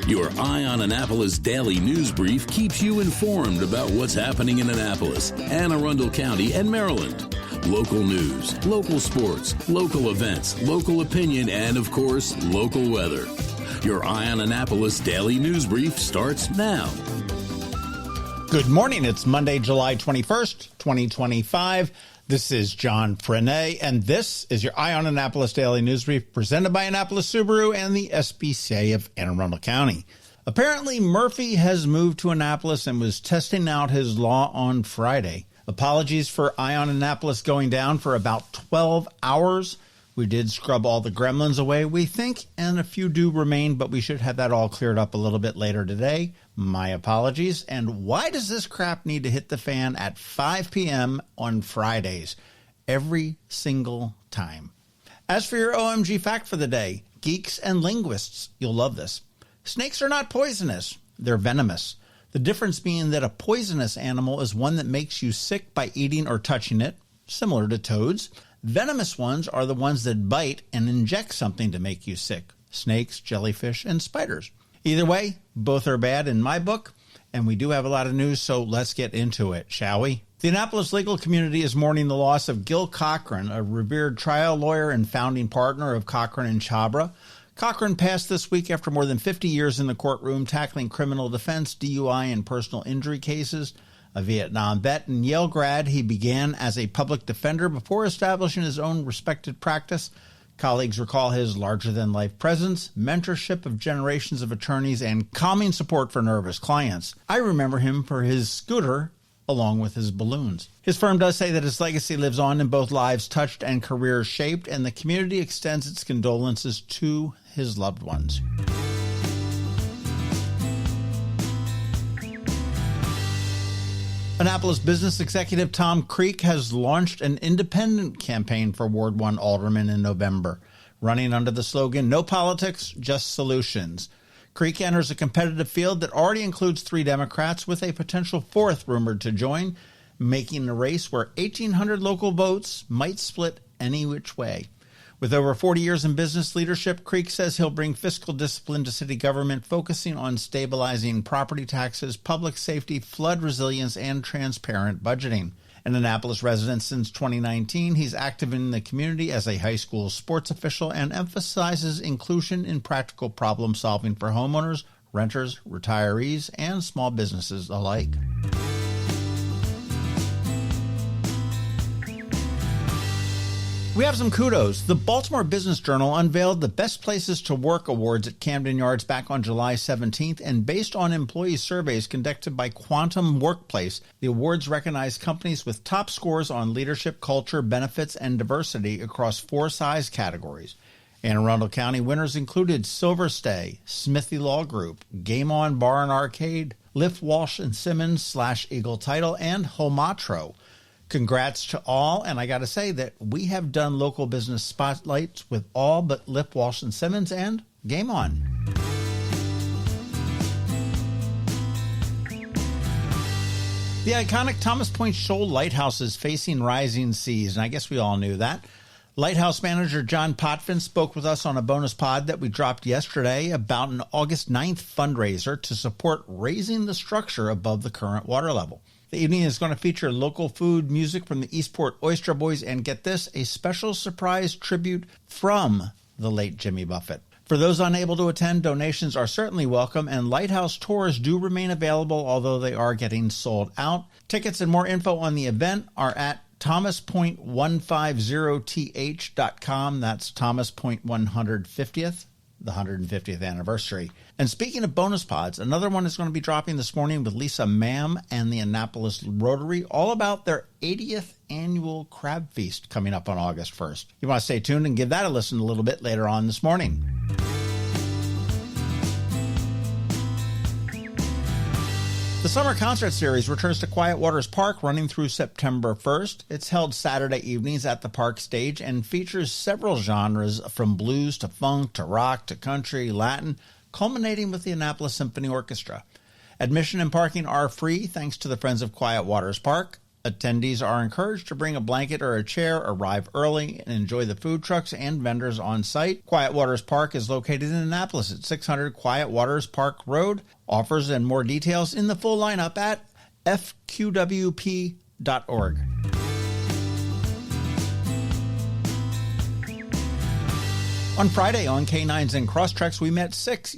Your Eye on Annapolis daily news brief keeps you informed about what's happening in Annapolis, Anne Arundel County, and Maryland. Local news, local sports, local events, local opinion, and, of course, local weather. Your Eye on Annapolis daily news brief starts now. Good morning. It's Monday, July 21st, 2025. This is John Frenaye, and this is your Eye on Annapolis Daily News Brief presented by Annapolis Subaru and the SPCA of Anne Arundel County. Apparently, Murphy has moved to Annapolis and was testing out his law on Friday. Apologies for Eye on Annapolis going down for about 12 hours. We did scrub all the gremlins away, we think, and a few do remain, but we should have that all cleared up a little bit later today. My apologies. And why does this crap need to hit the fan at 5 p.m. on Fridays? Every single time. As for your OMG fact for the day, geeks and linguists, you'll love this. Snakes are not poisonous. They're venomous. The difference being that a poisonous animal is one that makes you sick by eating or touching it, similar to toads. Venomous ones are the ones that bite and inject something to make you sick. Snakes, jellyfish, and spiders. Either way, both are bad in my book, and we do have a lot of news, so let's get into it, shall we? The Annapolis legal community is mourning the loss of Gill Cochran, a revered trial lawyer and founding partner of Cochran and Chabra. Cochran passed this week after more than 50 years in the courtroom tackling criminal defense, DUI, and personal injury cases. A Vietnam vet and Yale grad, he began as a public defender before establishing his own respected practice. Colleagues recall his larger-than-life presence, mentorship of generations of attorneys, and calming support for nervous clients. I remember him for his scooter, along with his balloons. His firm does say that his legacy lives on in both lives touched and careers shaped, and the community extends its condolences to his loved ones. Annapolis business executive Tom Creek has launched an independent campaign for Ward 1 alderman in November, running under the slogan, "No politics, just solutions." Creek enters a competitive field that already includes 3 Democrats, with a potential 4th rumored to join, making a race where 1,800 local votes might split any which way. With over 40 years in business leadership, Creek says he'll bring fiscal discipline to city government, focusing on stabilizing property taxes, public safety, flood resilience, and transparent budgeting. An Annapolis resident since 2019, he's active in the community as a high school sports official and emphasizes inclusion in practical problem solving for homeowners, renters, retirees, and small businesses alike. We have some kudos. The Baltimore Business Journal unveiled the Best Places to Work Awards at Camden Yards back on July 17th, and based on employee surveys conducted by Quantum Workplace, the awards recognize companies with top scores on leadership, culture, benefits, and diversity across 4 size categories. Anne Arundel County winners included Silver Stay, Smithy Law Group, Game On Bar and Arcade, Lift Walsh and Simmons / Eagle Title, and Homatro. Congrats to all, and I got to say that we have done local business spotlights with all but Lift Walsh and Simmons and Game On. The iconic Thomas Point Shoal Lighthouse is facing rising seas, and I guess we all knew that. Lighthouse manager John Potvin spoke with us on a bonus pod that we dropped yesterday about an August 9th fundraiser to support raising the structure above the current water level. The evening is going to feature local food, music from the Eastport Oyster Boys, and get this, a special surprise tribute from the late Jimmy Buffett. For those unable to attend, donations are certainly welcome, and Lighthouse tours do remain available, although they are getting sold out. Tickets and more info on the event are at thomaspoint150th.com. That's Thomas Point 150th. The 150th anniversary. And speaking of bonus pods, another one is going to be dropping this morning with Lisa Mam and the Annapolis Rotary, all about their 80th annual crab feast coming up on August 1st. You want to stay tuned and give that a listen a little bit later on this morning. The summer concert series returns to Quiet Waters Park, running through September 1st. It's held Saturday evenings at the park stage and features several genres from blues to funk to rock to country, Latin, culminating with the Annapolis Symphony Orchestra. Admission and parking are free thanks to the Friends of Quiet Waters Park. Attendees are encouraged to bring a blanket or a chair, arrive early, and enjoy the food trucks and vendors on site. Quiet Waters Park is located in Annapolis at 600 Quiet Waters Park Road. Offers and more details in the full lineup at fqwp.org. On Friday on Canines and Crosstreks, we met six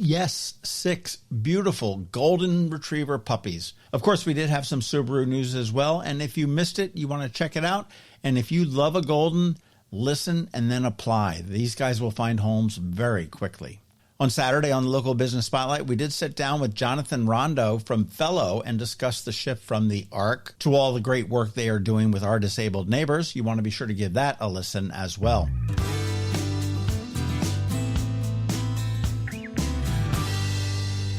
beautiful golden retriever puppies. Of course, we did have some Subaru news as well, and if you missed it, you want to check it out. And if you love a golden, listen and then apply. These guys will find homes very quickly. On Saturday on the Local Business Spotlight, we did sit down with Jonathan Rondo from Fellow and discuss the shift from the ARC to all the great work they are doing with our disabled neighbors. You want to be sure to give that a listen as well.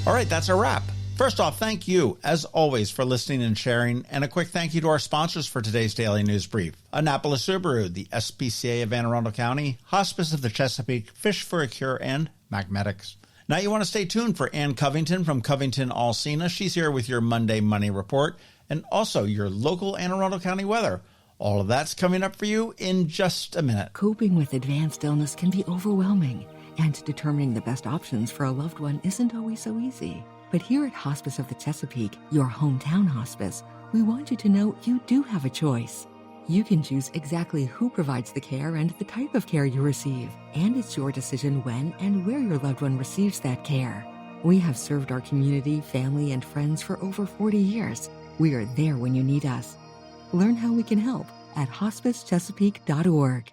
All right, that's a wrap. First off, thank you, as always, for listening and sharing, and a quick thank you to our sponsors for today's Daily News Brief. Annapolis Subaru, the SPCA of Anne Arundel County, Hospice of the Chesapeake, Fish for a Cure, and Mathematics. Now you want to stay tuned for Ann Covington from CovingtonAlsina. She's here with your Monday Money Report, and also your local Anne Arundel County weather. All of that's coming up for you in just a minute. Coping with advanced illness can be overwhelming, and determining the best options for a loved one isn't always so easy. But here at Hospice of the Chesapeake, your hometown hospice, we want you to know you do have a choice. You can choose exactly who provides the care and the type of care you receive, and it's your decision when and where your loved one receives that care. We have served our community, family, and friends for over 40 years. We are there when you need us. Learn how we can help at hospicechesapeake.org.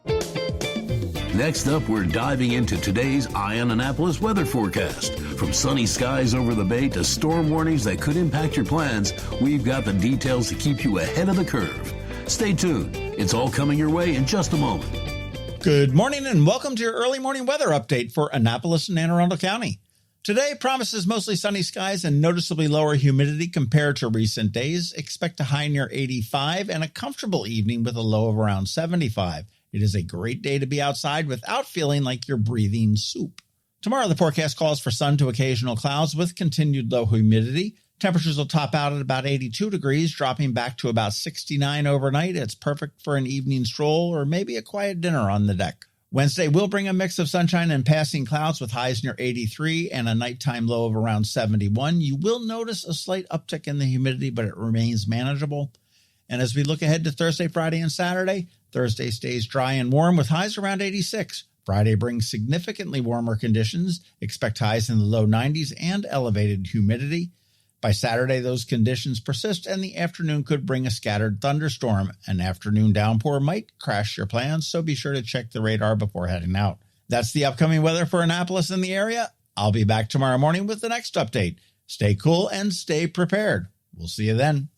Next up, we're diving into today's Eye on Annapolis weather forecast. From sunny skies over the bay to storm warnings that could impact your plans, we've got the details to keep you ahead of the curve. Stay tuned. It's all coming your way in just a moment. Good morning and welcome to your early morning weather update for Annapolis and Anne Arundel County. Today promises mostly sunny skies and noticeably lower humidity compared to recent days. Expect a high near 85 and a comfortable evening with a low of around 75. It is a great day to be outside without feeling like you're breathing soup. Tomorrow, the forecast calls for sun to occasional clouds with continued low humidity. Temperatures will top out at about 82 degrees, dropping back to about 69 overnight. It's perfect for an evening stroll or maybe a quiet dinner on the deck. Wednesday will bring a mix of sunshine and passing clouds with highs near 83 and a nighttime low of around 71. You will notice a slight uptick in the humidity, but it remains manageable. And as we look ahead to Thursday, Friday, and Saturday, Thursday stays dry and warm with highs around 86. Friday brings significantly warmer conditions. Expect highs in the low 90s and elevated humidity. By Saturday, those conditions persist, and the afternoon could bring a scattered thunderstorm. An afternoon downpour might crash your plans, so be sure to check the radar before heading out. That's the upcoming weather for Annapolis and the area. I'll be back tomorrow morning with the next update. Stay cool and stay prepared. We'll see you then.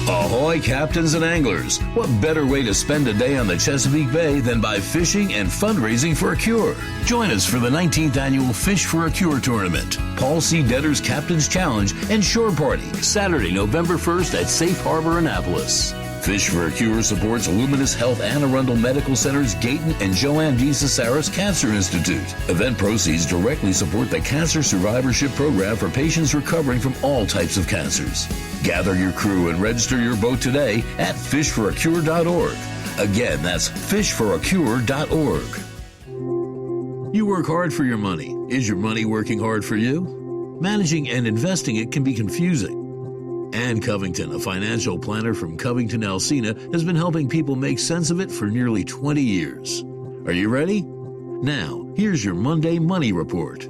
Ahoy, captains and anglers. What better way to spend a day on the Chesapeake Bay than by fishing and fundraising for a cure? Join us for the 19th annual Fish for a Cure tournament, Paul C. Detter's Captain's Challenge, and Shore Party, Saturday, November 1st at Safe Harbor, Annapolis. Fish for a Cure supports Luminous Health Anne Arundel Medical Center's Gayton and Joanne D. Cesaris Cancer Institute. Event proceeds directly support the Cancer Survivorship Program for patients recovering from all types of cancers. Gather your crew and register your boat today at fishforacure.org. Again, that's fishforacure.org. You work hard for your money. Is your money working hard for you? Managing and investing it can be confusing. Ann Covington, a financial planner from CovingtonAlsina, has been helping people make sense of it for nearly 20 years. Are you ready? Now, here's your Monday Money Report.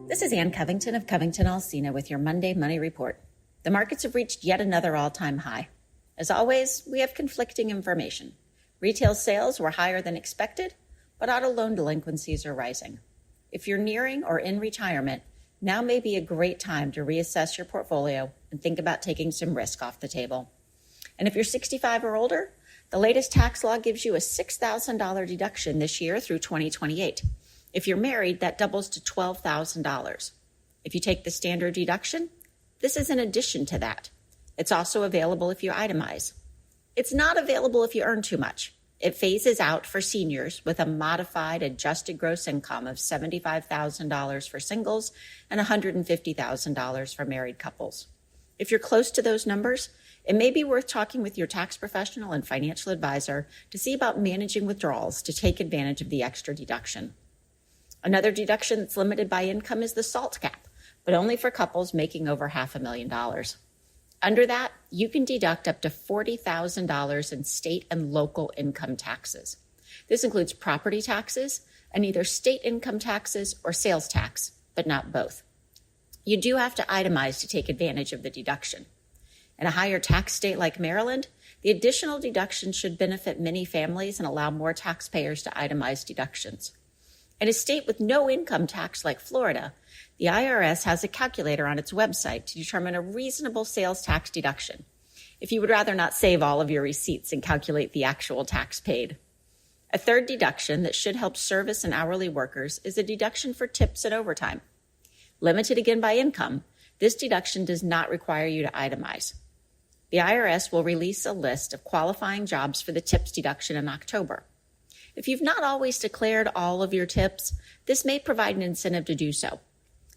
This is Ann Covington of CovingtonAlsina with your Monday Money Report. The markets have reached yet another all-time high. As always, we have conflicting information. Retail sales were higher than expected, but auto loan delinquencies are rising. If you're nearing or in retirement, now may be a great time to reassess your portfolio and think about taking some risk off the table. And if you're 65 or older, the latest tax law gives you a $6,000 deduction this year through 2028. If you're married, that doubles to $12,000. If you take the standard deduction, this is in addition to that. It's also available if you itemize. It's not available if you earn too much. It phases out for seniors with a modified adjusted gross income of $75,000 for singles and $150,000 for married couples. If you're close to those numbers, It may be worth talking with your tax professional and financial advisor to see about managing withdrawals to take advantage of the extra deduction. Another deduction that's limited by income is the SALT cap, but only for couples making over $500,000. Under that, you can deduct up to $40,000 in state and local income taxes. This includes property taxes and either state income taxes or sales tax, but not both. You do have to itemize to take advantage of the deduction. In a higher tax state like Maryland, the additional deduction should benefit many families and allow more taxpayers to itemize deductions. In a state with no income tax like Florida, the IRS has a calculator on its website to determine a reasonable sales tax deduction, if you would rather not save all of your receipts and calculate the actual tax paid. A third deduction that should help service and hourly workers is a deduction for tips and overtime. Limited again by income, this deduction does not require you to itemize. The IRS will release a list of qualifying jobs for the tips deduction in October. If you've not always declared all of your tips, this may provide an incentive to do so.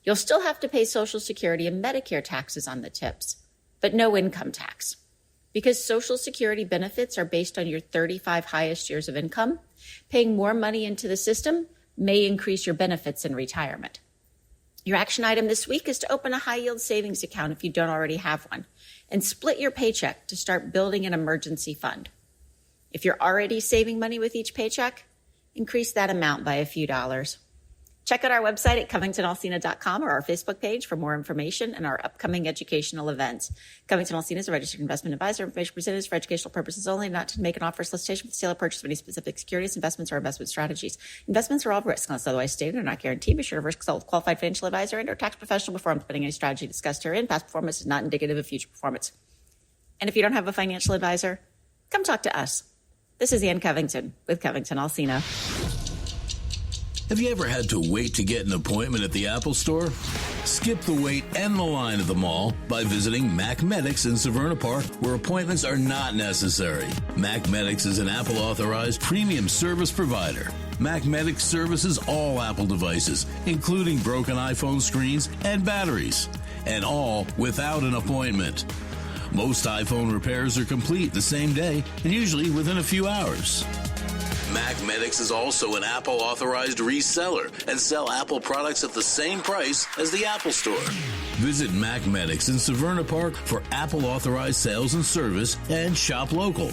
You'll still have to pay Social Security and Medicare taxes on the tips, but no income tax. Because Social Security benefits are based on your 35 highest years of income, paying more money into the system may increase your benefits in retirement. Your action item this week is to open a high-yield savings account if you don't already have one, and split your paycheck to start building an emergency fund. If you're already saving money with each paycheck, increase that amount by a few dollars. Check out our website at CovingtonAlsina.com or our Facebook page for more information and our upcoming educational events. Covington Alsina is a registered investment advisor. Information presented is for educational purposes only, not to make an offer, solicitation for the sale or purchase of any specific securities, investments, or investment strategies. Investments are all risks unless otherwise stated and are not guaranteed. Be sure to risk consult with a qualified financial advisor and or tax professional before implementing any strategy discussed herein. Past performance is not indicative of future performance. And if you don't have a financial advisor, come talk to us. This is Ann Covington with Covington Alsina. Have you ever had to wait to get an appointment at the Apple Store? Skip the wait and the line at the mall by visiting Mac Medics in Severna Park, where appointments are not necessary. Mac Medics is an Apple-authorized premium service provider. Mac Medics services all Apple devices, including broken iPhone screens and batteries, and all without an appointment. Most iPhone repairs are complete the same day and usually within a few hours. Mac Medics is also an Apple-authorized reseller and sell Apple products at the same price as the Apple Store. Visit Mac Medics in Severna Park for Apple-authorized sales and service and shop local.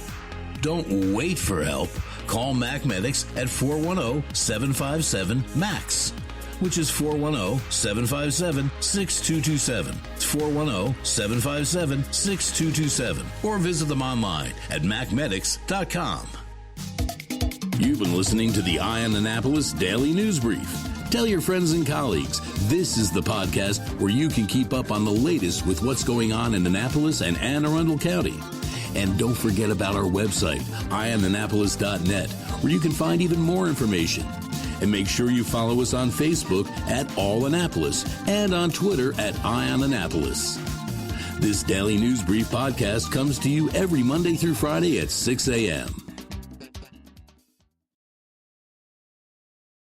Don't wait for help. Call Mac Medics at 410-757-MAX, which is 410-757-6227. It's 410-757-6227. Or visit them online at macmedics.com. You've been listening to the Eye on Annapolis Daily News Brief. Tell your friends and colleagues, this is the podcast where you can keep up on the latest with what's going on in Annapolis and Anne Arundel County. And don't forget about our website, eyeonannapolis.net, where you can find even more information. And make sure you follow us on Facebook at All Annapolis and on Twitter at Eye on Annapolis. This Daily News Brief podcast comes to you every Monday through Friday at 6 a.m.